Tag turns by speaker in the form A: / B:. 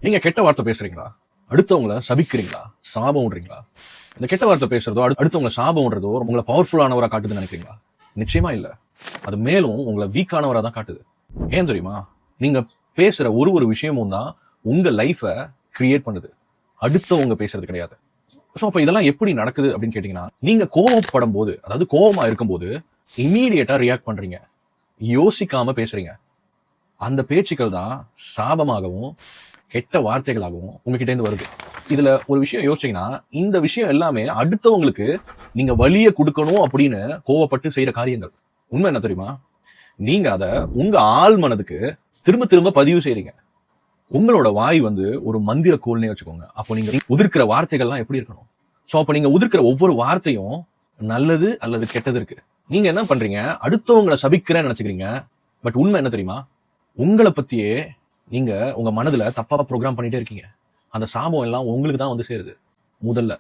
A: நீங்க கெட்ட வார்த்தை பேசுறீங்களா? அடுத்தவங்கள சபிக்கிறீங்களா? சாபம் விடுறீங்களா? இந்த கெட்ட வார்த்தை பேசுறதோ அடுத்தவங்களை சாபம் விடுறதோ உங்களை பவர்ஃபுல்லானவரா காட்டுதுன்னு நினைக்கிறீங்களா? நிச்சயமா இல்ல. அது மேலும் உங்களை வீக்கானவரா தான் காட்டுது. ஏன் தெரியுமா? நீங்க பேசுற ஒரு விஷயமும் தான் உங்க லைஃப கிரியேட் பண்ணுது, அடுத்தவங்க பேசுறது கிடையாது. சோ அப்ப இதெல்லாம் எப்படி நடக்குது அப்படின்னு கேட்டீங்கன்னா, நீங்க கோவப்படும் போது, அதாவது கோவமா இருக்கும்போது இமீடியட்டா ரியாக்ட் பண்றீங்க, யோசிக்காம பேசுறீங்க. அந்த பேச்சுக்கள் தான் சாபமாகவும் கெட்ட வார்த்தைகளாகவும் உங்ககிட்ட இருந்து வருது. இதுல ஒரு விஷயம் யோசிச்சீங்கன்னா, இந்த விஷயம் எல்லாமே அடுத்தவங்களுக்கு நீங்க வலிய கொடுக்கணும் அப்படின்னு கோவப்பட்டு செய்யற காரியங்கள். உண்மை என்ன தெரியுமா? நீங்க அத உங்க ஆள் மனதுக்கு திரும்ப திரும்ப பதிவு செய்றீங்க. உங்களோட வாய் ஒரு மந்திர கோல்னே வச்சுக்கோங்க. அப்போ நீங்க உதிர்க்கிற வார்த்தைகள்லாம் எப்படி இருக்கணும்? சோ அப்ப நீங்க உதிர்க்கிற ஒவ்வொரு வார்த்தையும் நல்லது அல்லது கெட்டது இருக்கு. நீங்க என்ன பண்றீங்க? அடுத்தவங்களை சபிக்கிறேன்னு நினைச்சுக்கிறீங்க. பட் உண்மை என்ன தெரியுமா? உங்களை பத்தியே நீங்க உங்க மனதுல தப்பா ப்ரோக்ராம் பண்ணிட்டே இருக்கீங்க. அந்த சாபம் எல்லாம் உங்களுக்கு தான் சேருது முதல்ல.